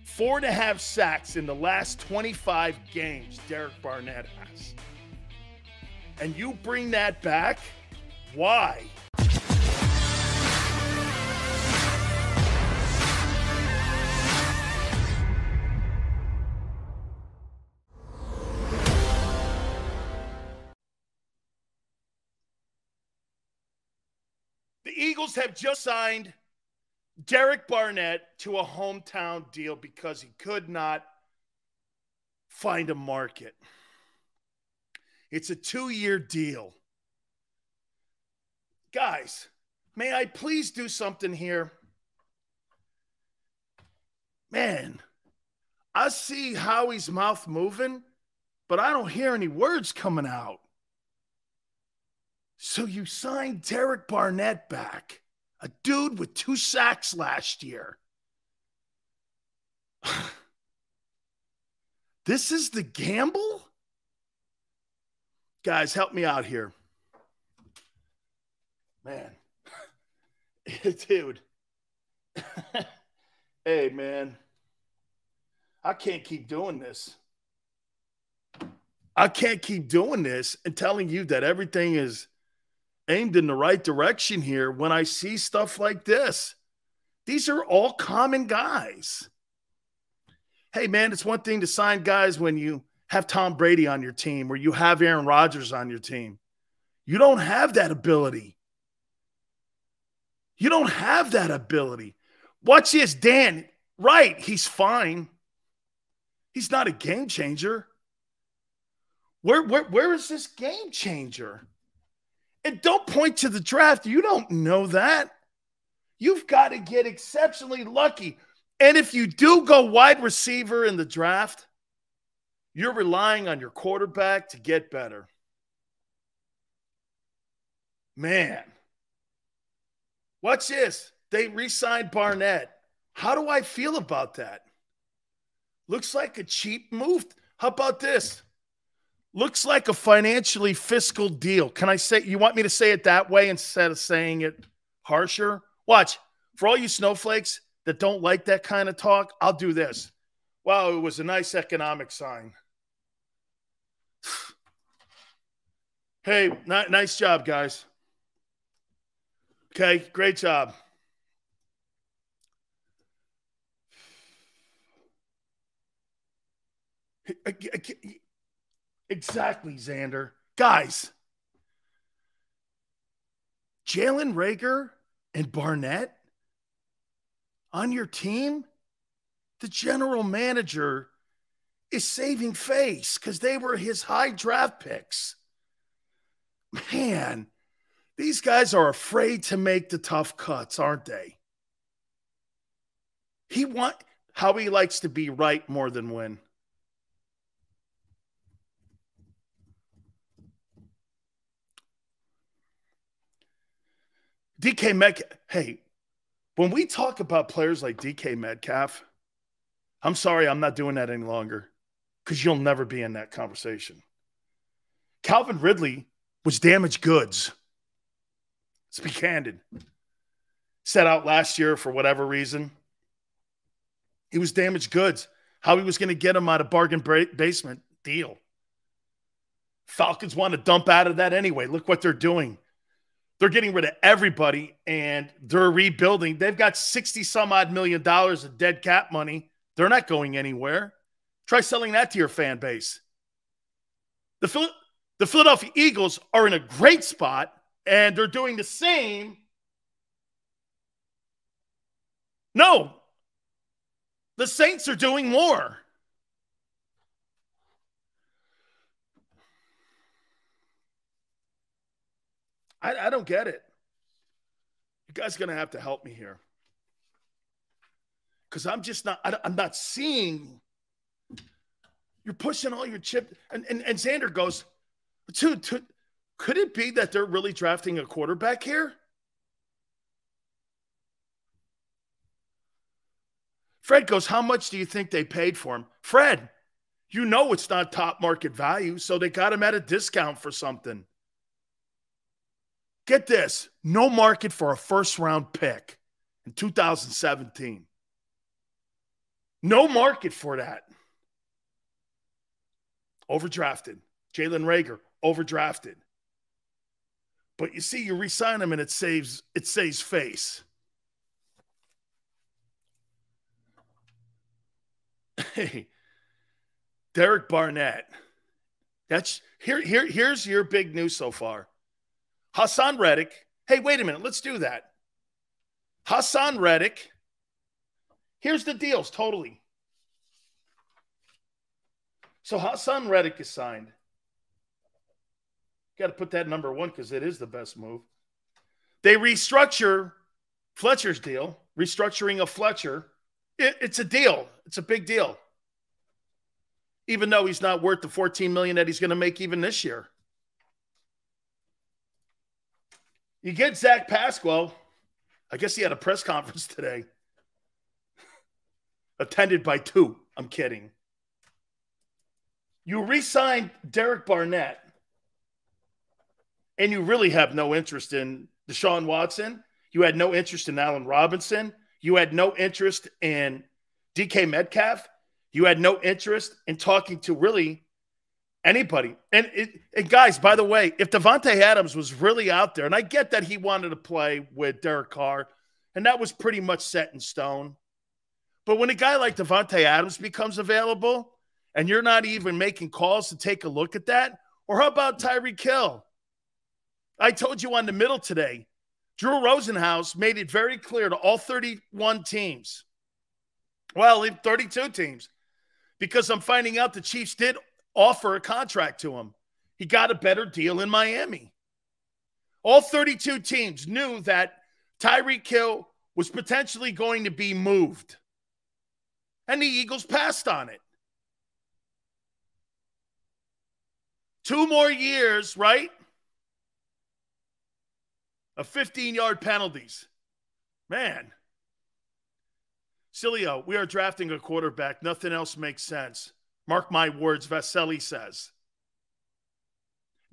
4.5 sacks in the last 25 games, Derek Barnett has. And you bring that back? Why? The Eagles have just signed Derek Barnett to a hometown deal because he could not find a market. It's a 2-year deal. Guys, may I please do something here? Man, I see Howie's mouth moving, but I don't hear any words coming out. So you signed Derek Barnett back, a dude with 2 sacks last year. This is the gamble? Guys, help me out here. Man. Dude. Hey, man. I can't keep doing this. I can't keep doing this and telling you that everything is aimed in the right direction here when I see stuff like this. These are all common guys. Hey, man, it's one thing to sign guys when you have Tom Brady on your team or you have Aaron Rodgers on your team. You don't have that ability. You don't have that ability. Watch this, Dan. Right, he's fine. He's not a game changer. Where is this game changer? And don't point to the draft. You don't know that. You've got to get exceptionally lucky. And if you do go wide receiver in the draft, you're relying on your quarterback to get better. Man. Watch this. They re-signed Barnett. How do I feel about that? Looks like a cheap move. How about this? Looks like a financially fiscal deal. Can I say, you want me to say it that way instead of saying it harsher? Watch. For all you snowflakes that don't like that kind of talk, I'll do this. Wow, it was a nice economic sign. Hey, nice job, guys. Okay, great job. Exactly, Xander. Guys, Jalen Reagor and Barnett on your team, the general manager is saving face because they were his high draft picks. Man, these guys are afraid to make the tough cuts, aren't they? How he likes to be right more than win. DK Metcalf, hey, when we talk about players like DK Metcalf, I'm sorry I'm not doing that any longer because you'll never be in that conversation. Calvin Ridley was damaged goods. Let's be candid. Set out last year for whatever reason. He was damaged goods. How he was going to get him out of bargain basement deal. Falcons want to dump out of that anyway. Look what they're doing. They're getting rid of everybody, and they're rebuilding. They've got $60-some-odd million of dead cap money. They're not going anywhere. Try selling that to your fan base. The Philadelphia Eagles are in a great spot, and they're doing the same. No. The Saints are doing more. I don't get it. You guys are going to have to help me here. Because I'm not seeing. You're pushing all your chip. And Xander goes, dude, could it be that they're really drafting a quarterback here? Fred goes, how much do you think they paid for him? Fred, you know it's not top market value, so they got him at a discount for something. Get this, no market for a first-round pick in 2017. No market for that. Overdrafted. Jalen Reagor, overdrafted. But you see, you re-sign him and it saves face. Hey, Derek Barnett. Here's your big news so far. Hassan Reddick. Hey, wait a minute. Let's do that. Hassan Reddick. Here's the deals totally. So Hassan Reddick is signed. Got to put that number one because it is the best move. They restructure Fletcher's deal. Restructuring of Fletcher. It's a deal. It's a big deal. Even though he's not worth the $14 million that he's going to make even this year. You get Zach Pasquale. I guess he had a press conference today. Attended by 2. I'm kidding. You re-signed Derek Barnett. And you really have no interest in Deshaun Watson. You had no interest in Allen Robinson. You had no interest in DK Metcalf. You had no interest in talking to really anybody. And guys, by the way, if Devontae Adams was really out there, and I get that he wanted to play with Derek Carr, and that was pretty much set in stone. But when a guy like Devontae Adams becomes available, and you're not even making calls to take a look at that, or how about Tyreek Hill? I told you on the middle today, Drew Rosenhaus made it very clear to all 31 teams. Well, 32 teams. Because I'm finding out the Chiefs did offer a contract to him. He got a better deal in Miami. All 32 teams knew that Tyreek Hill was potentially going to be moved. And the Eagles passed on it. 2 more years, right? Of 15-yard penalties. Man. Sileo, we are drafting a quarterback. Nothing else makes sense. Mark my words, Vasselli says.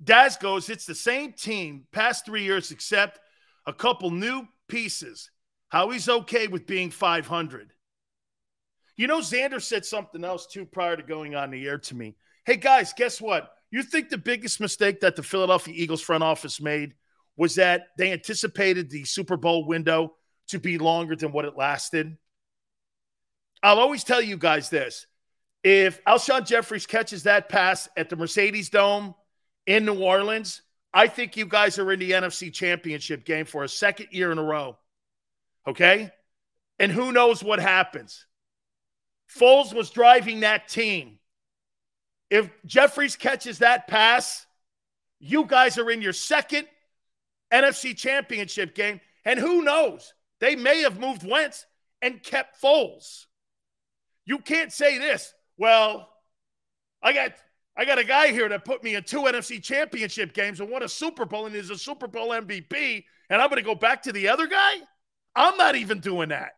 Daz goes, it's the same team past 3 years except a couple new pieces. How he's okay with being 500. You know, Xander said something else, too, prior to going on the air to me. Hey, guys, guess what? You think the biggest mistake that the Philadelphia Eagles front office made was that they anticipated the Super Bowl window to be longer than what it lasted? I'll always tell you guys this. If Alshon Jeffries catches that pass at the Mercedes Dome in New Orleans, I think you guys are in the NFC Championship game for a second year in a row. Okay? And who knows what happens. Foles was driving that team. If Jeffries catches that pass, you guys are in your second NFC Championship game. And who knows? They may have moved Wentz and kept Foles. You can't say this. Well, I got a guy here that put me in 2 NFC Championship games and won a Super Bowl and is a Super Bowl MVP, and I'm going to go back to the other guy? I'm not even doing that.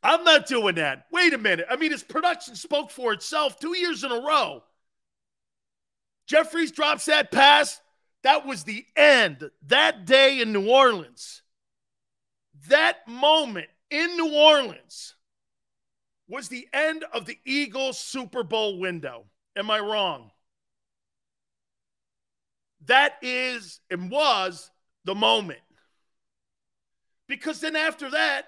I'm not doing that. Wait a minute. I mean, his production spoke for itself 2 years in a row. Jeffries drops that pass. That was the end. That day in New Orleans. That moment in New Orleans was the end of the Eagles Super Bowl window. Am I wrong? That is and was the moment. Because then after that,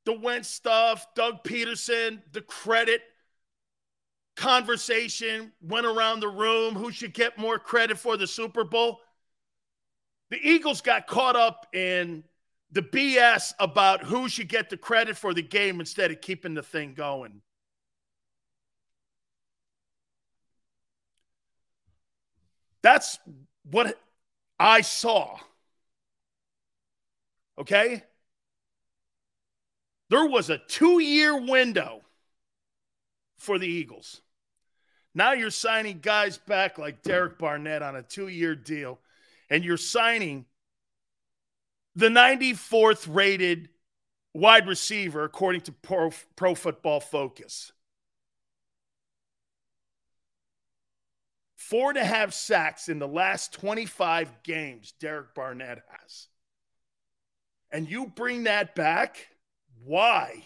the Wentz stuff, Doug Peterson, the credit conversation went around the room. Who should get more credit for the Super Bowl? The Eagles got caught up in the BS about who should get the credit for the game instead of keeping the thing going. That's what I saw. Okay? There was a 2-year window for the Eagles. Now you're signing guys back like Derek Barnett on a 2-year deal, and you're signing the 94th rated wide receiver according to Pro Football Focus. 4.5 sacks in the last 25 games Derek Barnett has. And you bring that back, Why?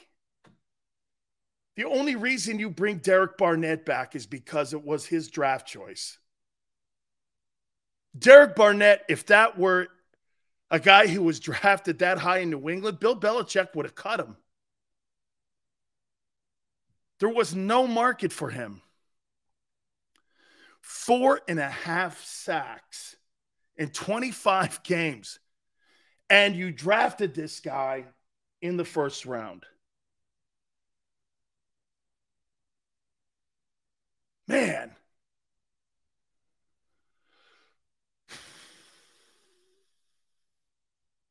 The only reason you bring Derek Barnett back is because it was his draft choice. Derek Barnett, if that were a guy who was drafted that high in New England, Bill Belichick would have cut him. There was no market for him. 4.5 sacks in 25 games. And you drafted this guy in the first round. Man.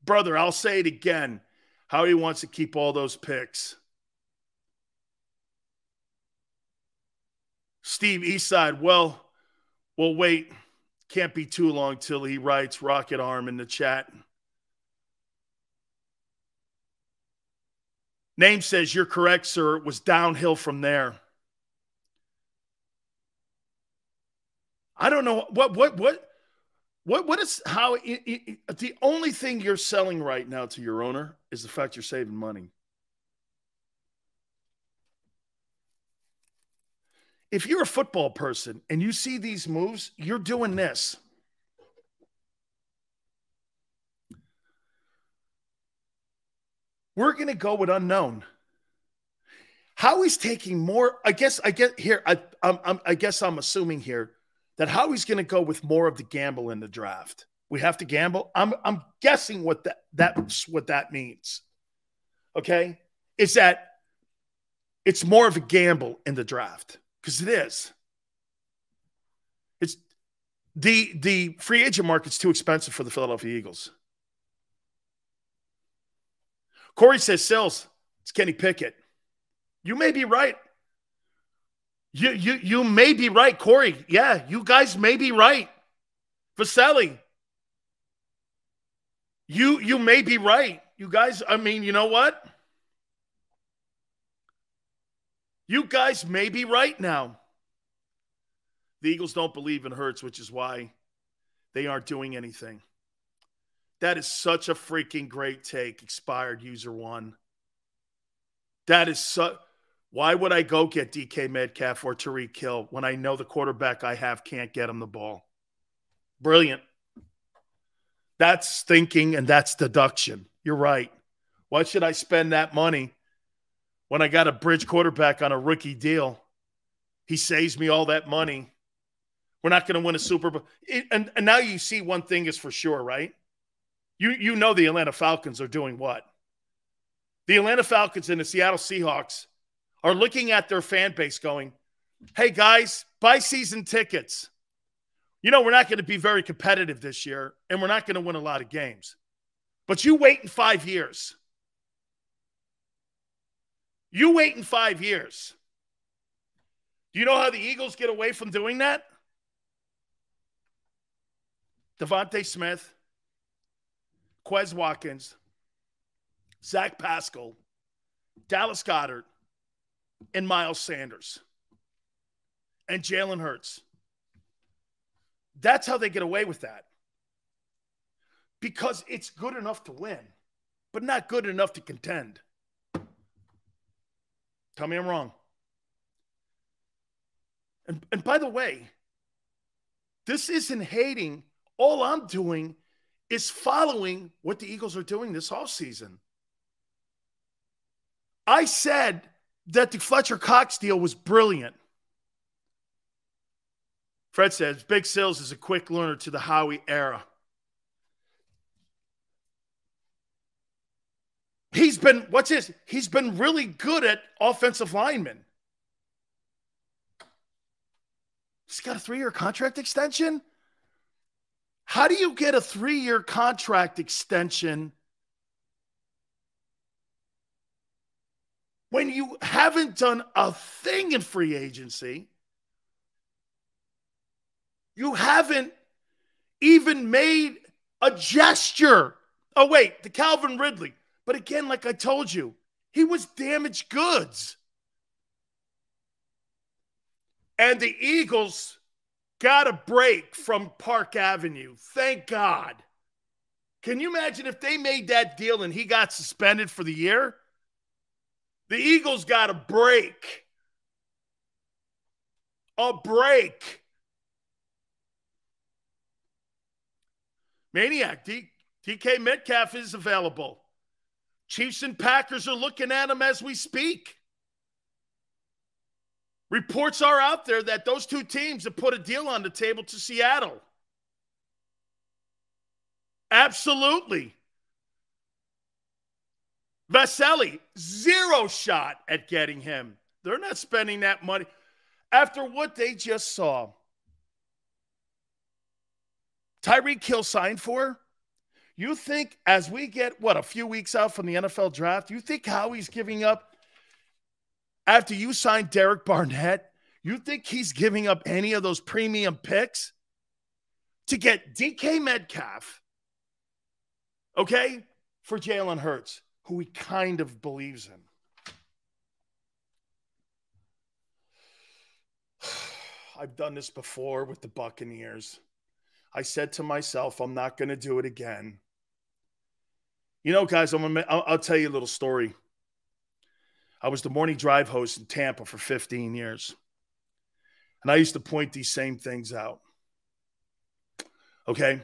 Brother, I'll say it again. Howie wants to keep all those picks. Steve Eastside, well, wait. Can't be too long till he writes rocket arm in the chat. Name says, you're correct, sir. It was downhill from there. I don't know. What is how the only thing you're selling right now to your owner is the fact you're saving money. If you're a football person and you see these moves, you're doing this. We're going to go with unknown. Howie's taking more. I guess I'm assuming here that Howie's going to go with more of the gamble in the draft. We have to gamble. I'm guessing that's what that means. Okay, is that it's more of a gamble in the draft because it is. It's the free agent market's too expensive for the Philadelphia Eagles. Corey says, Sills, it's Kenny Pickett. You may be right. You may be right, Corey. Yeah, you guys may be right. Vaselli. You may be right. You guys, I mean, you know what? You guys may be right now. The Eagles don't believe in Hurts, which is why they aren't doing anything. That is such a freaking great take, expired user one. That is so. Why would I go get DK Metcalf or Tyreek Hill when I know the quarterback I have can't get him the ball? Brilliant. That's thinking and that's deduction. You're right. Why should I spend that money when I got a bridge quarterback on a rookie deal? He saves me all that money. We're not going to win a Super Bowl. And now you see one thing is for sure, right? You know the Atlanta Falcons are doing what? The Atlanta Falcons and the Seattle Seahawks are looking at their fan base going, hey, guys, buy season tickets. You know, we're not going to be very competitive this year, and we're not going to win a lot of games. But you wait in 5 years. You wait in 5 years. Do you know how the Eagles get away from doing that? Devontae Smith, Quez Watkins, Zach Pascal, Dallas Goedert, and Miles Sanders, and Jalen Hurts. That's how they get away with that. Because it's good enough to win, but not good enough to contend. Tell me I'm wrong. And by the way, this isn't hating. All I'm doing is following what the Eagles are doing this offseason. I said that the Fletcher Cox deal was brilliant. Fred says, Big Sills is a quick learner to the Howie era. He's been really good at offensive linemen. He's got a 3-year contract extension? How do you get a 3-year contract extension when you haven't done a thing in free agency? You haven't even made a gesture. Oh, wait, the Calvin Ridley. But again, like I told you, he was damaged goods. And the Eagles got a break from Park Avenue. Thank God. Can you imagine if they made that deal and he got suspended for the year? The Eagles got a break. A break. Maniac, DK Metcalf is available. Chiefs and Packers are looking at him as we speak. Reports are out there that those two teams have put a deal on the table to Seattle. Absolutely. Vasselli, zero shot at getting him. They're not spending that money. After what they just saw, Tyreek Hill signed for, you think as we get, a few weeks out from the NFL draft, you think Howie's giving up, after you signed Derek Barnett, you think he's giving up any of those premium picks to get DK Metcalf, okay, for Jalen Hurts, who he kind of believes in? I've done this before with the Buccaneers. I said to myself, I'm not going to do it again. You know, guys, I'll tell you a little story. I was the morning drive host in Tampa for 15 years. And I used to point these same things out. Okay?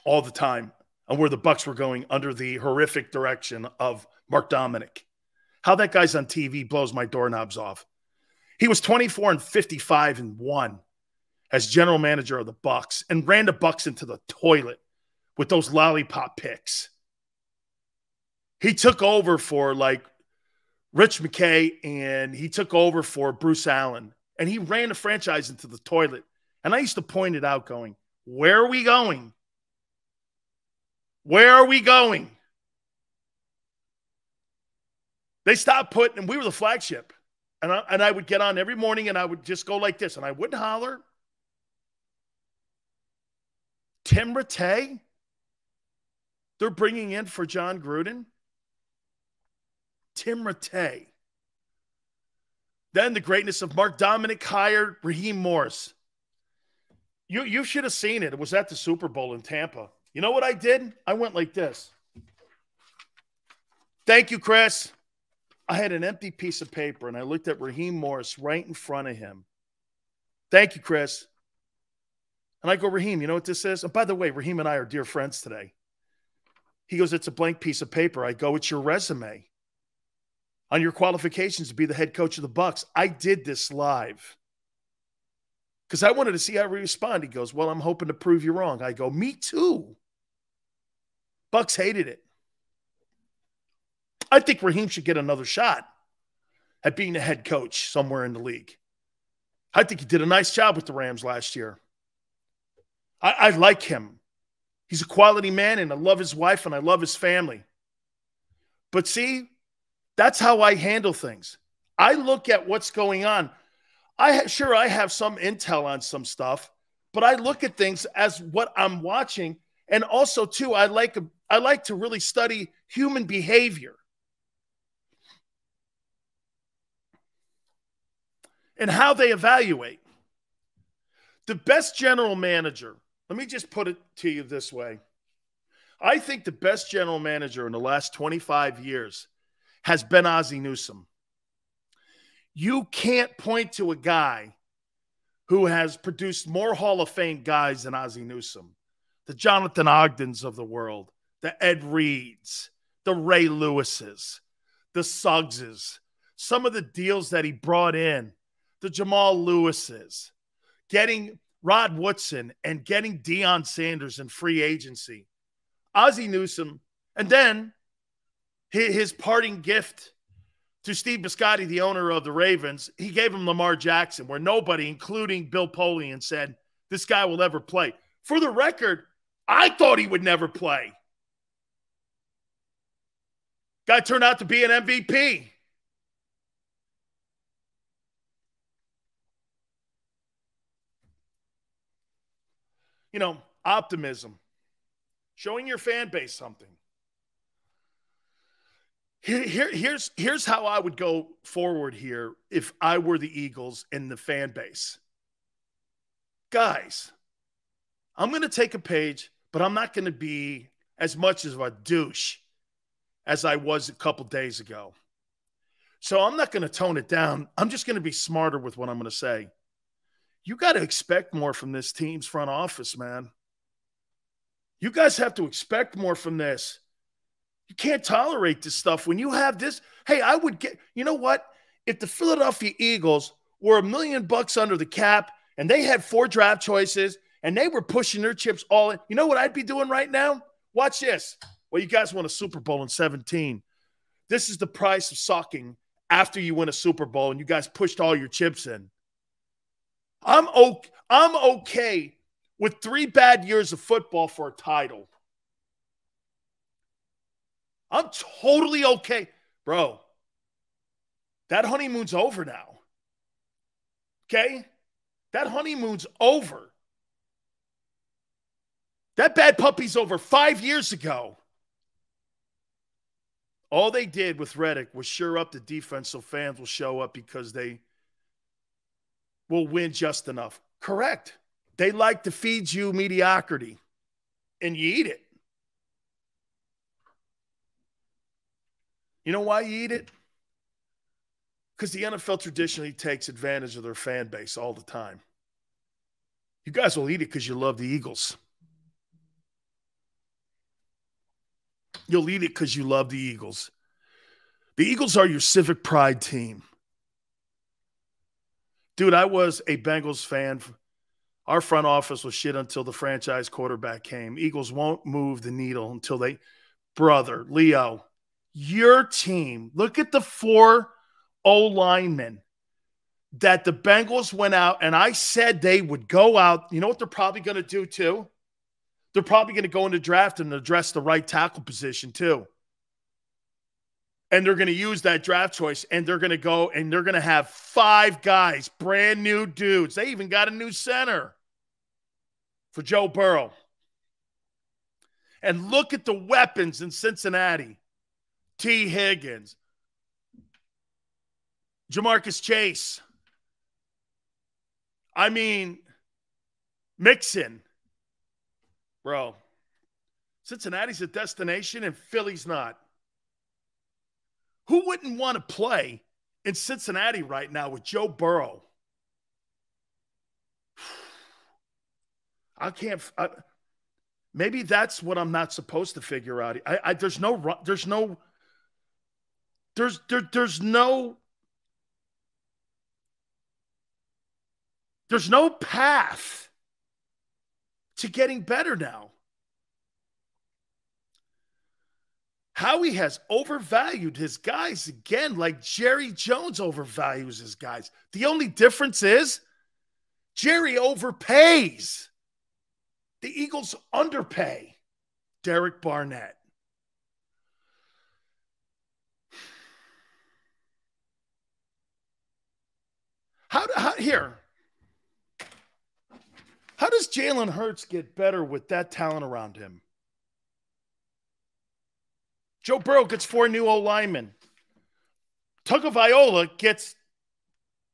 All the time. And where the Bucs were going under the horrific direction of Mark Dominic. How that guy's on TV blows my doorknobs off. He was 24-55-1 as general manager of the Bucs and ran the Bucs into the toilet with those lollipop picks. He took over for Rich McKay, and he took over for Bruce Allen, and he ran the franchise into the toilet. And I used to point it out going, where are we going? Where are we going? They stopped putting, and we were the flagship. And I would get on every morning, and I would just go like this, and I wouldn't holler. Tim Rattay, they're bringing in for John Gruden. Tim Rattay. Then the greatness of Mark Dominic hired Raheem Morris. You should have seen it. It was at the Super Bowl in Tampa. You know what I did? I went like this. Thank you, Chris. I had an empty piece of paper, and I looked at Raheem Morris right in front of him. Thank you, Chris. And I go, Raheem, you know what this is? And by the way, Raheem and I are dear friends today. He goes, it's a blank piece of paper. I go, it's your resume on your qualifications to be the head coach of the Bucs. I did this live because I wanted to see how he respond. He goes, well, I'm hoping to prove you wrong. I go, me too. Bucs hated it. I think Raheem should get another shot at being a head coach somewhere in the league. I think he did a nice job with the Rams last year. I like him. He's a quality man, and I love his wife, and I love his family. But see, that's how I handle things. I look at what's going on. I have some intel on some stuff, but I look at things as what I'm watching. And also, too, I like to really study human behavior. And how they evaluate. The best general manager, let me just put it to you this way. I think the best general manager in the last 25 years has been Ozzie Newsome. You can't point to a guy who has produced more Hall of Fame guys than Ozzie Newsome. The Jonathan Ogdens of the world, the Ed Reeds, the Ray Lewises, the Suggses, some of the deals that he brought in, the Jamal Lewises, getting Rod Woodson and getting Deion Sanders in free agency. Ozzie Newsome, and then his parting gift to Steve Biscotti, the owner of the Ravens, he gave him Lamar Jackson, where nobody, including Bill Polian, said, this guy will ever play. For the record, I thought he would never play. Guy turned out to be an MVP. You know, optimism. Showing your fan base something. Here's how I would go forward here if I were the Eagles and the fan base. Guys, I'm going to take a page, but I'm not going to be as much of a douche as I was a couple days ago. So I'm not going to tone it down. I'm just going to be smarter with what I'm going to say. You got to expect more from this team's front office, man. You guys have to expect more from this. You can't tolerate this stuff. When you have this, hey, I would get, you know what? If the Philadelphia Eagles were $1 million under the cap and they had 4 draft choices and they were pushing their chips all in, you know what I'd be doing right now? Watch this. Well, you guys won a Super Bowl in 17. This is the price of sucking after you win a Super Bowl and you guys pushed all your chips in. I'm okay with 3 bad years of football for a title. I'm totally okay. Bro, that honeymoon's over now. Okay? That honeymoon's over. That bad puppy's over 5 years ago. All they did with Reddick was sure up the defense so fans will show up because they will win just enough. Correct. They like to feed you mediocrity, and you eat it. You know why you eat it? Because the NFL traditionally takes advantage of their fan base all the time. You guys will eat it because you love the Eagles. You'll eat it because you love the Eagles. The Eagles are your civic pride team. Dude, I was a Bengals fan. Our front office was shit until the franchise quarterback came. Eagles won't move the needle until they... Brother, Leo, your team, look at the 4 O-linemen that the Bengals went out, and I said they would go out. You know what they're probably going to do, too? They're probably going to go into draft and address the right tackle position, too. And they're going to use that draft choice, and they're going to go, and they're going to have 5 guys, brand new dudes. They even got a new center for Joe Burrow. And look at the weapons in Cincinnati. T. Higgins, Jamarcus Chase. I mean, Mixon. Bro, Cincinnati's a destination and Philly's not. Who wouldn't want to play in Cincinnati right now with Joe Burrow? Maybe that's what I'm not supposed to figure out. There's no path to getting better now. Howie has overvalued his guys again, like Jerry Jones overvalues his guys. The only difference is Jerry overpays. The Eagles underpay Derek Barnett. How does Jalen Hurts get better with that talent around him? Joe Burrow gets 4 new O-linemen. Tagovailoa gets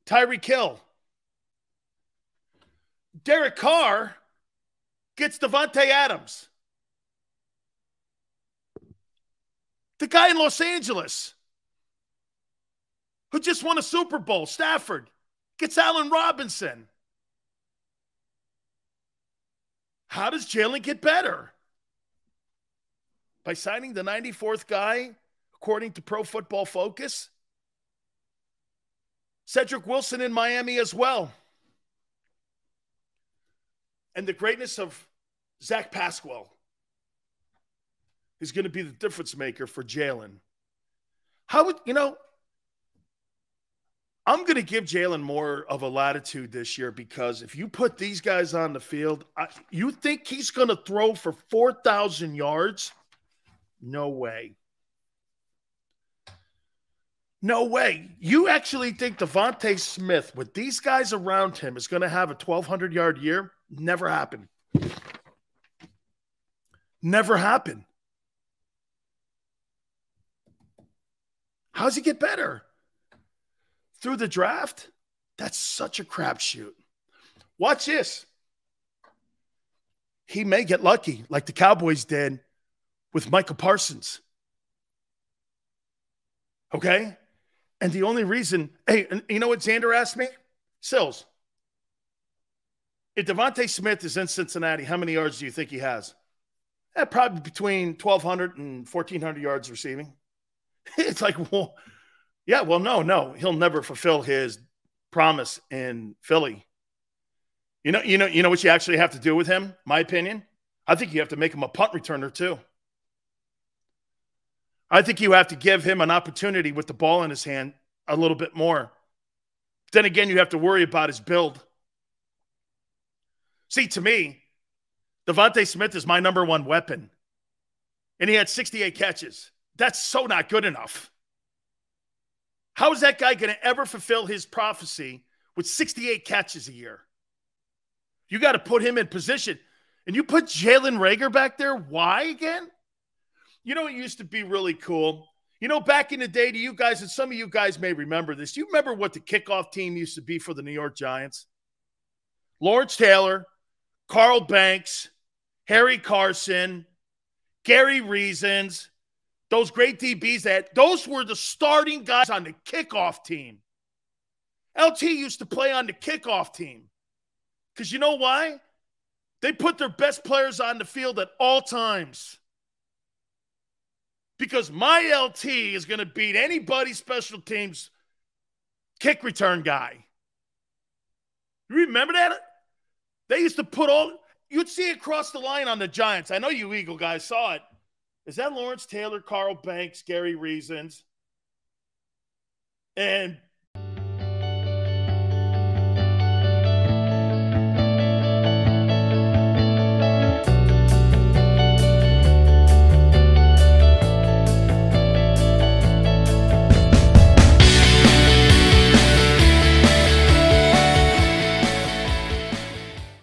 Tyreek Hill. Derek Carr gets Devontae Adams. The guy in Los Angeles who just won a Super Bowl, Stafford, gets Allen Robinson. How does Jalen get better? By signing the 94th guy, according to Pro Football Focus? Cedric Wilson in Miami as well. And the greatness of Zach Pasquale is going to be the difference maker for Jalen. I'm going to give Jalen more of a latitude this year because if you put these guys on the field, you think he's going to throw for 4,000 yards? No way. No way. You actually think Devontae Smith, with these guys around him, is going to have a 1,200-yard year? Never happened. Never happened. How's he get better? Through the draft? That's such a crapshoot. Watch this. He may get lucky like the Cowboys did with Michael Parsons. Okay? And the only reason, hey, and you know what Xander asked me? Sills, if Devontae Smith is in Cincinnati, how many yards do you think he has? Probably between 1,200 and 1,400 yards receiving. It's like, well, yeah, well, no. He'll never fulfill his promise in Philly. You know what you actually have to do with him, my opinion? I think you have to make him a punt returner too. I think you have to give him an opportunity with the ball in his hand a little bit more. Then again, you have to worry about his build. See, to me, Devontae Smith is my number one weapon. And he had 68 catches. That's so not good enough. How is that guy going to ever fulfill his prophecy with 68 catches a year? You got to put him in position. And you put Jalen Reagor back there. Why again? You know, it used to be really cool. You know, back in the day to you guys, and some of you guys may remember this. You remember what the kickoff team used to be for the New York Giants? Lawrence Taylor, Carl Banks, Harry Carson, Gary Reasons, those great DBs, those were the starting guys on the kickoff team. LT used to play on the kickoff team. Because you know why? They put their best players on the field at all times. Because my LT is going to beat anybody's special teams kick return guy. You remember that? They used to put you'd see it across the line on the Giants. I know you Eagle guys saw it. Is that Lawrence Taylor, Carl Banks, Gary Reasons? And